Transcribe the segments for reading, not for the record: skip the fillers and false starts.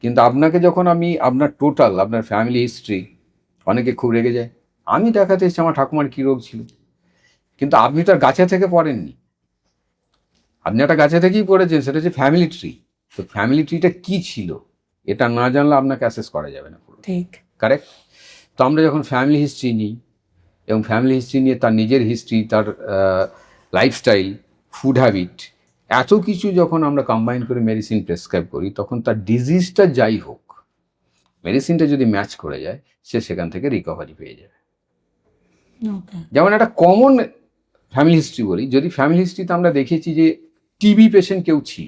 কিন্তু আপনাকে যখন আমি আপনার টোটাল আপনার ফ্যামিলি হিস্ট্রি, অনেকে খুব রেগে যায়, আমি দেখাতে এসেছি আমার ঠাকুমার কী রোগ ছিল, কিন্তু আপনি তো আর গাছে থেকে পড়েননি, আপনি একটা গাছে থেকেই পড়েছেন, সেটা হচ্ছে ফ্যামিলি ট্রি। তো ফ্যামিলি ট্রিটা কী ছিল এটা না জানলে আপনাকে অ্যাসেস করা যাবে না পুরো, ঠিক কারেক্ট? তো আমরা যখন ফ্যামিলি হিস্ট্রি নিই এবং ফ্যামিলি হিস্ট্রি নিয়ে তার নিজের হিস্ট্রি, তার লাইফস্টাইল, ফুড হ্যাবিট, এত কিছু যখন আমরা কম্বাইন করে মেডিসিন প্রেসক্রাইব করি, তখন তার ডিজিজটা যাই হোক, মেডিসিনটা যদি ম্যাচ করে যায়, সে সেখান থেকে রিকভারি পেয়ে যাবে। যেমন একটা কমন ফ্যামিলি হিস্ট্রি বলি, যদি ফ্যামিলি হিস্ট্রিতে আমরা দেখেছি যে টিবি পেশেন্ট কেউ ছিল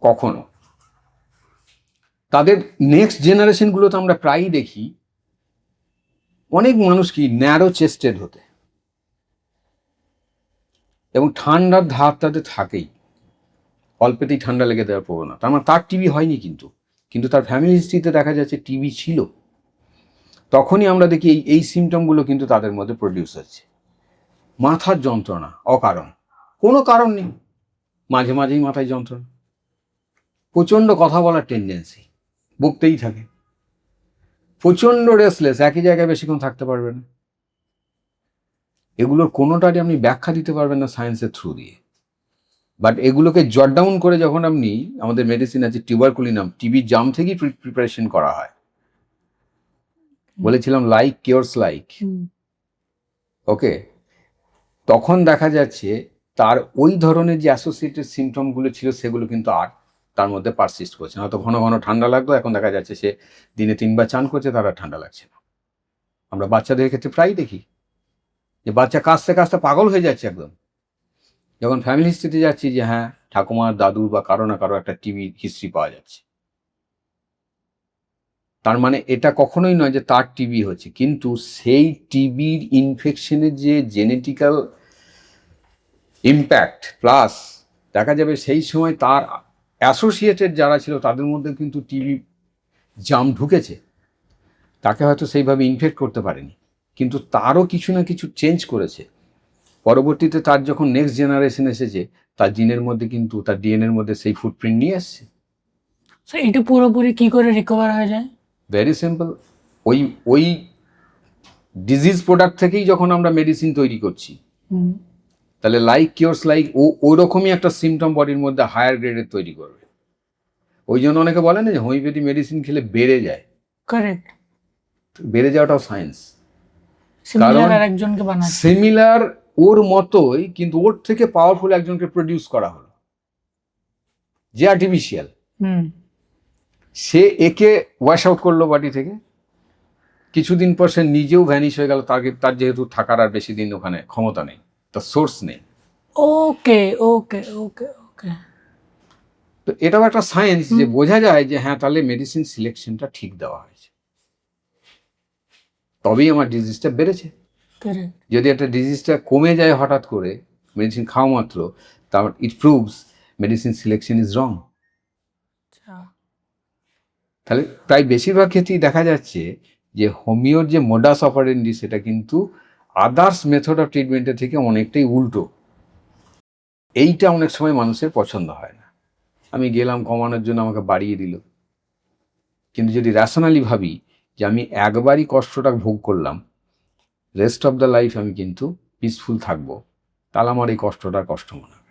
কখনো, তাদের নেক্সট জেনারেশনগুলোতে আমরা প্রায়ই দেখি অনেক মানুষ কি ন্যারো চেস্টেড হতে, এবং ঠান্ডার ধার তাদের থাকেই, অল্পেতেই ঠান্ডা লেগে দেওয়ার প্রবণতা। আমার তার টিবি হয়নি, কিন্তু তার ফ্যামিলি হিস্ট্রিতে দেখা যাচ্ছে টিবি ছিল। তখনই আমরা দেখি এই সিমটমগুলো কিন্তু তাদের মধ্যে প্রডিউস হচ্ছে। মাথার যন্ত্রণা অকারণ, কোনো কারণ নেই, মাঝে মাঝেই মাথায় যন্ত্রণা, প্রচণ্ড কথা বলার টেন্ডেন্সি, বকতেই থাকে, প্রচণ্ড রেস্টলেস, একই জায়গায় বেশিক্ষণ থাকতে পারবে না। এগুলোর কোনোটারই আপনি ব্যাখ্যা দিতে পারবেন না সায়েন্সের থ্রু দিয়ে, বাট এগুলোকে জট ডাউন করে যখন আপনি, আমাদের মেডিসিন আছে টিউবারকুলিনাম, টিবি জাম থেকেই প্রিপারেশন করা হয়, বলেছিলাম লাইক কিওরস লাইক, ওকে, তখন দেখা যাচ্ছে তার ওই ধরনের যে অ্যাসোসিয়েটেড সিমটমগুলো ছিল সেগুলো কিন্তু আর তার মধ্যে পারসিস্ট করছে না। হয়তো ঘন ঘন ঠান্ডা লাগতো, এখন দেখা যাচ্ছে সে দিনে 3 বার চান করছে, তার আর ঠান্ডা লাগছে না। আমরা বাচ্চাদের ক্ষেত্রে প্রায়ই দেখি যে বাচ্চা কাঁচতে কাঁচতে পাগল হয়ে যাচ্ছে একদম, যখন ফ্যামিলি হিস্ট্রিতে যাচ্ছি যে হ্যাঁ ঠাকুমার, দাদুর বা কারো না কারো একটা টিবি হিস্ট্রি পাওয়া যাচ্ছে, তার মানে এটা কখনোই নয় যে তার টিবি হচ্ছে, কিন্তু সেই টিবির ইনফেকশনের যে জেনেটিক্যাল ইম্প্যাক্ট, প্লাস দেখা যাবে সেই সময় তার অ্যাসোসিয়েটেড যারা ছিল তাদের মধ্যে কিন্তু টিবি জাম ঢুকেছে, তাকে হয়তো সেইভাবে ইনফেক্ট করতে পারেনি, কিন্তু তারও কিছু না কিছু চেঞ্জ করেছে। পরবর্তীতে তার যখন নেক্সট জেনারেশন এসেছে, তার জিনের মধ্যে কিন্তু, তার ডিএনএর মধ্যে সেই ফুটপ্রিন্ট নিয়ে এসছে। এটা পুরোপুরি কি করে রিকভার হয়ে যায়? ভেরি সিম্পল, ওই ডিজিজ প্রোডাক্ট থেকেই যখন আমরা মেডিসিন তৈরি করছি, তাহলে লাইক কিওরস লাইক, ওই রকমই একটা সিমটম বডির মধ্যে হায়ার গ্রেডের তৈরি করবে। ওই জন্য অনেকে বলে না যে হোমিওপ্যাথি মেডিসিন খেলে বেড়ে যায়, কারেক্ট, বেড়ে যাওয়াটাও সায়েন্স, সিমিলার আরেকজনকে বানাচ্ছে, সিমিলার ওর মতোই, কিন্তু ওর থেকে পাওয়ারফুল একজনকে প্রডিউস করা হলো, যে আর্টিফিশিয়াল, সে একে ওয়াশ আউট করলো বডি থেকে, কিছুদিন পর সে নিজেও ভ্যানিশ হয়ে গেল, তার যেহেতু থাকার আর বেশি দিন ওখানে ক্ষমতা নেই, তার সোর্স নেই। ওকে ওকে ওকে ওকে, তো এটাও একটা সায়েন্স, যে বোঝা যায় যে হ্যাঁ তাহলে মেডিসিন সিলেকশনটা ঠিক দেওয়া হয়েছে, তবেই আমার ডিজিজটা বেড়েছে। যদি একটা ডিজিজটা কমে যায় হঠাৎ করে মেডিসিন খাওয়া মাত্র, তার it proves medicine selection is wrong. তাহলে প্রায় বেশিরভাগ ক্ষেত্রেই দেখা যাচ্ছে যে হোমিওর যে মোডাস অপারেন্ডি, সেটা কিন্তু আদার্স মেথড অফ ট্রিটমেন্টের থেকে অনেকটাই উল্টো। এইটা অনেক সময় মানুষের পছন্দ হয় না, আমি গেলাম কমানোর জন্য, আমাকে বাড়িয়ে দিল। কিন্তু যদি র্যাশনালি ভাবি যে আমি একবারই কষ্টটা ভোগ করলাম, রেস্ট অফ দ্য লাইফ আমি কিন্তু পিসফুল থাকবো, তাহলে আমার এই কষ্টটার কষ্ট মনে হয়।